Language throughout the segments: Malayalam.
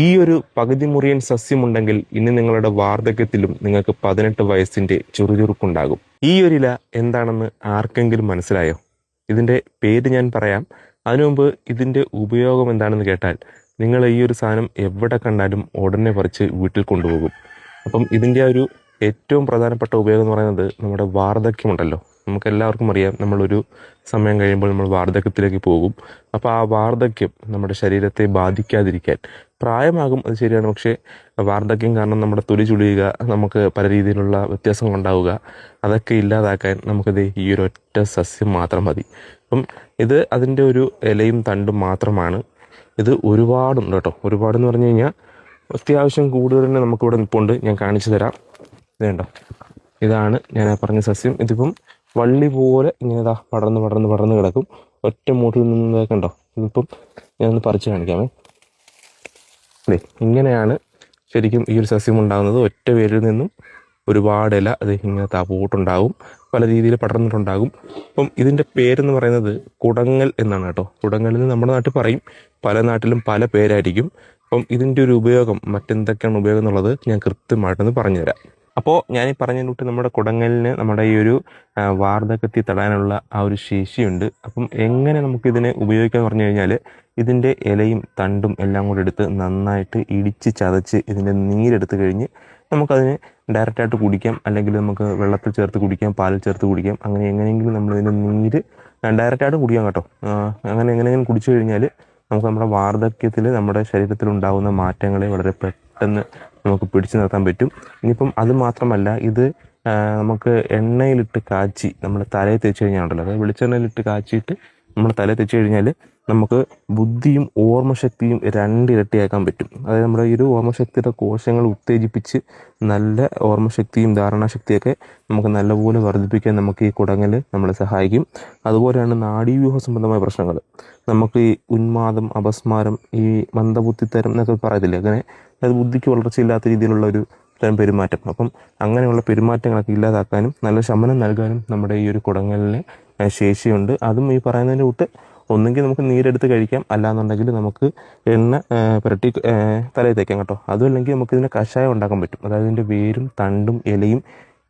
ഈ ഒരു പകുതി മുറിയൻ സസ്യമുണ്ടെങ്കിൽ ഇനി നിങ്ങളുടെ വാർദ്ധക്യത്തിലും നിങ്ങൾക്ക് 18 വയസ്സിന്റെ ചുറുചുറുക്കുണ്ടാകും. ഈ ഒരു ഇല എന്താണെന്ന് ആർക്കെങ്കിലും മനസ്സിലായോ? ഇതിന്റെ പേര് ഞാൻ പറയാം. അതിനു മുമ്പ് ഇതിന്റെ ഉപയോഗം എന്താണെന്ന് കേട്ടാൽ നിങ്ങൾ ഈ ഒരു സാധനം എവിടെ കണ്ടാലും ഉടനെ പറിച്ച് വീട്ടിൽ കൊണ്ടുപോകും. അപ്പം ഇതിന്റെ ഒരു ഏറ്റവും പ്രധാനപ്പെട്ട ഉപയോഗം എന്ന് പറയുന്നത് നമ്മുടെ വാർദ്ധക്യമുണ്ടല്ലോ, നമുക്ക് എല്ലാവർക്കും അറിയാം നമ്മളൊരു സമയം കഴിയുമ്പോൾ നമ്മൾ വാർദ്ധക്യത്തിലേക്ക് പോകും. അപ്പോൾ ആ വാർദ്ധക്യം നമ്മുടെ ശരീരത്തെ ബാധിക്കാതിരിക്കാൻ, പ്രായമാകും അത് ശരിയാണ്, പക്ഷേ വാർദ്ധക്യം കാരണം നമ്മുടെ തൊലി ചുളിയുക, നമുക്ക് പല രീതിയിലുള്ള വ്യത്യാസങ്ങൾ ഉണ്ടാവുക, അതൊക്കെ ഇല്ലാതാക്കാൻ നമുക്കത് ഈ ഒരു ഒറ്റ സസ്യം മാത്രം മതി. അപ്പം ഇത് അതിൻ്റെ ഒരു ഇലയും തണ്ടും മാത്രമാണ്. ഇത് ഒരുപാടുണ്ട് കേട്ടോ. ഒരുപാടെന്ന് പറഞ്ഞു കഴിഞ്ഞാൽ അത്യാവശ്യം കൂടുതൽ തന്നെ നമുക്കിവിടെ നിൽപ്പുണ്ട്. ഞാൻ കാണിച്ചു തരാം. ഇതുണ്ടോ, ഇതാണ് ഞാൻ പറഞ്ഞ സസ്യം. ഇതിപ്പം വള്ളി പോലെ ഇങ്ങനെ ഇതാ പടർന്ന് പടർന്ന് പടർന്ന് കിടക്കും. ഒറ്റ മൂട്ടിൽ നിന്നതൊക്കെ ഉണ്ടോ. ഇതിപ്പം ഞാനൊന്ന് പറിച്ച് കാണിക്കാമേ. അതെ, ഇങ്ങനെയാണ് ശരിക്കും ഈ ഒരു സസ്യം ഉണ്ടാകുന്നത്. ഒറ്റ വേരിൽ നിന്നും ഒരുപാട് ഇല അത് ഇങ്ങനെ താപ്പോട്ടുണ്ടാകും, പല രീതിയിൽ പടർന്നിട്ടുണ്ടാകും. അപ്പം ഇതിൻ്റെ പേരെന്ന് പറയുന്നത് കുടങ്ങൽ എന്നാണ് കേട്ടോ. കുടങ്ങൽ എന്ന് നമ്മുടെ നാട്ടിൽ പറയും, പല നാട്ടിലും പല പേരായിരിക്കും. അപ്പം ഇതിൻ്റെ ഒരു ഉപയോഗം, മറ്റെന്തൊക്കെയാണ് ഉപയോഗം എന്നുള്ളത് ഞാൻ കൃത്യമായിട്ടൊന്ന് പറഞ്ഞുതരാം. അപ്പോൾ ഞാൻ ഈ പറഞ്ഞതിനൂട്ട് നമ്മുടെ കുടങ്ങലിന് നമ്മുടെ ഈ ഒരു വാർദ്ധക്യത്തിൽ തടയാനുള്ള ആ ഒരു ശേഷിയുണ്ട്. അപ്പം എങ്ങനെ നമുക്കിതിനെ ഉപയോഗിക്കാമെന്ന് പറഞ്ഞു കഴിഞ്ഞാൽ ഇതിൻ്റെ ഇലയും തണ്ടും എല്ലാം കൂടെ എടുത്ത് നന്നായിട്ട് ഇടിച്ച് ചതച്ച് ഇതിൻ്റെ നീരെടുത്ത് കഴിഞ്ഞ് നമുക്കതിനെ ഡയറക്റ്റായിട്ട് കുടിക്കാം, അല്ലെങ്കിൽ നമുക്ക് വെള്ളത്തിൽ ചേർത്ത് കുടിക്കാം, പാലിൽ ചേർത്ത് കുടിക്കാം. അങ്ങനെ എങ്ങനെയെങ്കിലും നമ്മളിതിൻ്റെ നീര് ഡയറക്റ്റായിട്ട് കുടിക്കാം കേട്ടോ. അങ്ങനെ എങ്ങനെയെങ്കിലും കുടിച്ചു കഴിഞ്ഞാൽ നമുക്ക് നമ്മുടെ വാർദ്ധക്യത്തിൽ നമ്മുടെ ശരീരത്തിലുണ്ടാകുന്ന മാറ്റങ്ങളെ വളരെ പെട്ടെന്ന് നമുക്ക് പിടിച്ചു നിർത്താൻ പറ്റും. ഇനിയിപ്പം അത് മാത്രമല്ല, ഇത് നമുക്ക് എണ്ണയിലിട്ട് കാച്ചി നമ്മൾ തലയിൽ തേച്ച് കഴിഞ്ഞാൽ, അതായത് വെളിച്ചെണ്ണയിലിട്ട് കാച്ചിയിട്ട് നമ്മൾ തലയിൽ തേച്ച് കഴിഞ്ഞാൽ നമുക്ക് ബുദ്ധിയും ഓർമ്മശക്തിയും 2 ഇരട്ടിയാക്കാൻ പറ്റും. അതായത് നമ്മുടെ ഈ ഒരു ഓർമ്മശക്തിയുടെ കോശങ്ങൾ ഉത്തേജിപ്പിച്ച് നല്ല ഓർമ്മശക്തിയും ധാരണാശക്തിയൊക്കെ നമുക്ക് നല്ലപോലെ വർദ്ധിപ്പിക്കാൻ നമുക്ക് ഈ കുടങ്ങൽ നമ്മളെ സഹായിക്കും. അതുപോലെയാണ് നാഡീവ്യൂഹ സംബന്ധമായ പ്രശ്നങ്ങൾ, നമുക്ക് ഈ ഉന്മാദം, അപസ്മാരം, ഈ മന്ദബുദ്ധിത്തരം എന്നൊക്കെ പറയത്തില്ലേ, അങ്ങനെ അത് ബുദ്ധിക്ക് വളർച്ചയില്ലാത്ത രീതിയിലുള്ള ഒരു തരം പെരുമാറ്റം. അപ്പം അങ്ങനെയുള്ള പെരുമാറ്റങ്ങളൊക്കെ ഇല്ലാതാക്കാനും നല്ല ശമനം നൽകാനും നമ്മുടെ ഈ ഒരു കുടങ്ങലിന് ശേഷിയുണ്ട്. അതും ഈ പറയുന്നതിൻ്റെ കൂട്ട് ഒന്നെങ്കിൽ നമുക്ക് നീരെടുത്ത് കഴിക്കാം, അല്ലാന്നുണ്ടെങ്കിൽ നമുക്ക് എണ്ണ പുരട്ടി തലയിൽ തേക്കാം കേട്ടോ. അതുമല്ലെങ്കിൽ നമുക്ക് ഇതിന് കഷായം ഉണ്ടാക്കാൻ പറ്റും. അതായത് ഇതിൻ്റെ വേരും തണ്ടും ഇലയും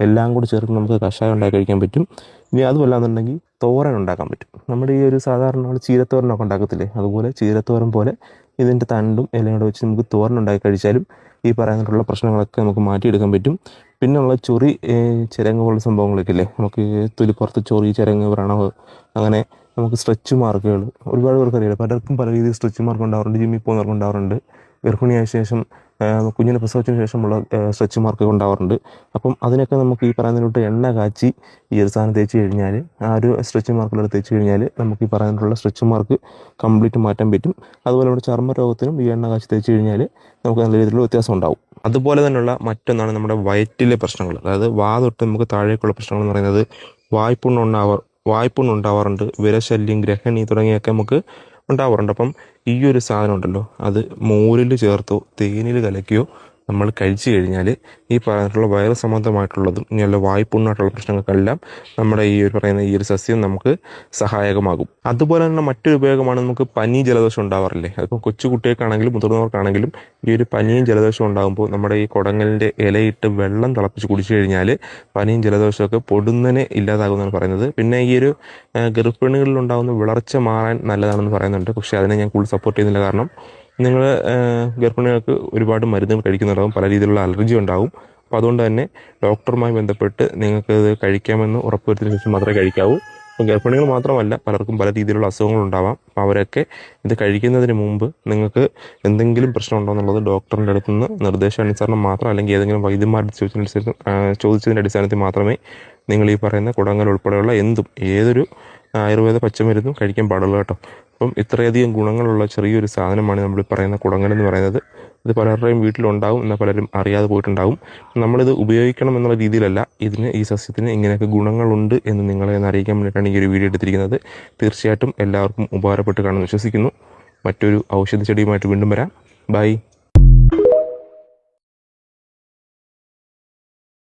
എല്ലാം കൂടി ചേർത്ത് നമുക്ക് കഷായം ഉണ്ടാക്കി കഴിക്കാൻ പറ്റും. ഇനി അതുമല്ലാന്നുണ്ടെങ്കിൽ തോരൻ ഉണ്ടാക്കാൻ പറ്റും. നമ്മുടെ ഈ ഒരു സാധാരണ നമ്മൾ ചീരത്തോരനൊക്കെ ഉണ്ടാക്കത്തില്ലേ, അതുപോലെ ചീരത്തോരൻ പോലെ ഇതിൻ്റെ തണ്ടും ഇലയും കൂടെ വെച്ച് നമുക്ക് തോരൻ ഉണ്ടാക്കി കഴിച്ചാലും ഈ പറയുന്നിട്ടുള്ള പ്രശ്നങ്ങളൊക്കെ നമുക്ക് മാറ്റിയെടുക്കാൻ പറ്റും. പിന്നെയുള്ള ചൊറി, ചിരങ്ങ് പോലുള്ള സംഭവങ്ങളൊക്കെ ഇല്ലേ, നമുക്ക് തൊലിപ്പുറത്ത് ചൊറി, ചിരങ്ങ്, വ്രണവ്, അങ്ങനെ നമുക്ക് സ്ട്രെച്ച് മാർക്കുകൾ ഒരുപാട് പേർക്ക് അറിയില്ല. പലർക്കും പല രീതിയിൽ സ്ട്രെച്ച് മാർക്ക് ഉണ്ടാവാറുണ്ട്. ജിമ്മിൽ പോകുന്നവർക്ക് ഉണ്ടാവാറുണ്ട്. ഗർഭിണിയായ ശേഷം കുഞ്ഞിനെ പ്രസവിച്ചതിന് ശേഷമുള്ള സ്ട്രെച്ച് മാർക്കൊക്കെ ഉണ്ടാവാറുണ്ട്. അപ്പം അതിനൊക്കെ നമുക്ക് ഈ പറയുന്നതിലോട്ട് എണ്ണ കാച്ചി ഈ ഒരു സാധനം തേച്ച് കഴിഞ്ഞാൽ, ആ ഒരു സ്ട്രെച്ച് മാർക്കിലൂടെ തേച്ച് കഴിഞ്ഞാൽ നമുക്ക് ഈ പറയുന്നതിലുള്ള സ്ട്രെച്ച് മാർക്ക് കംപ്ലീറ്റ് മാറ്റാൻ പറ്റും. അതുപോലെ നമ്മുടെ ചർമ്മരോഗത്തിനും ഈ എണ്ണ കാച്ചി തേച്ച് കഴിഞ്ഞാൽ നമുക്ക് നല്ല രീതിയിലുള്ള വ്യത്യാസം ഉണ്ടാവും. അതുപോലെ തന്നെയുള്ള മറ്റൊന്നാണ് നമ്മുടെ വയറ്റിലെ പ്രശ്നങ്ങൾ. അതായത് വാ തൊട്ട് നമുക്ക് താഴേക്കുള്ള പ്രശ്നങ്ങൾ എന്ന് പറയുന്നത് വായ്പുണ്ണുണ്ടാവാറുണ്ട്, വിരശല്യം, ഗ്രഹണി തുടങ്ങിയൊക്കെ നമുക്ക് ഉണ്ടാവാറുണ്ട്. അപ്പം ഈ ഒരു സാധനം ഉണ്ടല്ലോ, അത് മോരിൽ ചേർത്തോ തേനിൽ കലക്കിയോ നമ്മൾ കഴിച്ചു കഴിഞ്ഞാൽ ഈ പറഞ്ഞിട്ടുള്ള വയറ് സംബന്ധമായിട്ടുള്ളതും ഇങ്ങനെയുള്ള വായ്പുണ്ണായിട്ടുള്ള പ്രശ്നങ്ങൾക്കെല്ലാം നമ്മുടെ ഈ ഒരു പറയുന്ന ഈ ഒരു സസ്യം നമുക്ക് സഹായകമാകും. അതുപോലെ തന്നെ മറ്റൊരു ഉപയോഗമാണ്, നമുക്ക് പനി ജലദോഷം ഉണ്ടാവാറില്ലേ. അതിപ്പോൾ കൊച്ചു കുട്ടികൾക്കാണെങ്കിലും മുതിർന്നവർക്കാണെങ്കിലും ഈ ഒരു പനിയും ജലദോഷവും ഉണ്ടാകുമ്പോൾ നമ്മുടെ ഈ കുടങ്ങലിൻ്റെ ഇലയിട്ട് വെള്ളം തിളപ്പിച്ച് കുടിച്ചു കഴിഞ്ഞാൽ പനിയും ജലദോഷമൊക്കെ പൊടുന്നനെ ഇല്ലാതാകുമെന്നാണ് പറയുന്നത്. പിന്നെ ഈ ഒരു ഗർഭിണികളിലുണ്ടാകുന്ന വിളർച്ച മാറാൻ നല്ലതാണെന്ന് പറയുന്നുണ്ട്. പക്ഷേ അതിനെ ഞാൻ കൂടുതൽ സപ്പോർട്ട് ചെയ്യുന്നില്ല. കാരണം നിങ്ങൾ ഗർഭിണികൾക്ക് ഒരുപാട് മരുന്നുകൾ കഴിക്കുന്നുണ്ടാകും, പല രീതിയിലുള്ള അലർജി ഉണ്ടാകും. അപ്പോൾ അതുകൊണ്ട് തന്നെ ഡോക്ടറുമായി ബന്ധപ്പെട്ട് നിങ്ങൾക്ക് ഇത് കഴിക്കാമെന്ന് ഉറപ്പുവരുത്തിയതിനു ശേഷം മാത്രമേ കഴിക്കാവൂ. അപ്പോൾ ഗർഭിണികൾ മാത്രമല്ല, പലർക്കും പല രീതിയിലുള്ള അസുഖങ്ങളുണ്ടാവാം. അപ്പോൾ അവരൊക്കെ ഇത് കഴിക്കുന്നതിന് മുമ്പ് നിങ്ങൾക്ക് എന്തെങ്കിലും പ്രശ്നമുണ്ടോ എന്നുള്ളത് ഡോക്ടറിൻ്റെ അടുത്ത് നിന്ന് നിർദ്ദേശാനുസരണം മാത്രം, അല്ലെങ്കിൽ ഏതെങ്കിലും വൈദ്യന്മാരുടെ ചോദിച്ചതിൻ്റെ അടിസ്ഥാനത്തിൽ മാത്രമേ നിങ്ങൾ ഈ പറയുന്ന കുടങ്ങൽ ഉൾപ്പെടെയുള്ള ഏതൊരു ആയുർവേദ പച്ചമരുന്നും കഴിക്കാൻ പാടുള്ളൂ കേട്ടോ. അപ്പം ഇത്രയധികം ഗുണങ്ങളുള്ള ചെറിയൊരു സാധനമാണ് നമ്മൾ പറയുന്ന കുടങ്ങൽ എന്ന് പറയുന്നത്. ഇത് പലരുടെയും വീട്ടിലുണ്ടാവും, എന്നാൽ പലരും അറിയാതെ പോയിട്ടുണ്ടാവും. നമ്മളിത് ഉപയോഗിക്കണം എന്നുള്ള രീതിയിലല്ല, ഈ സസ്യത്തിന് ഇങ്ങനെയൊക്കെ ഗുണങ്ങളുണ്ട് എന്ന് നിങ്ങളെ അറിയിക്കാൻ വേണ്ടിയിട്ടാണ് ഈ ഒരു വീഡിയോ എടുത്തിരിക്കുന്നത്. തീർച്ചയായിട്ടും എല്ലാവർക്കും ഉപകാരപ്പെട്ട് കാണുമെന്ന് വിശ്വസിക്കുന്നു. മറ്റൊരു ഔഷധ ചെടിയുമായിട്ട് വീണ്ടും വരാം. ബൈ.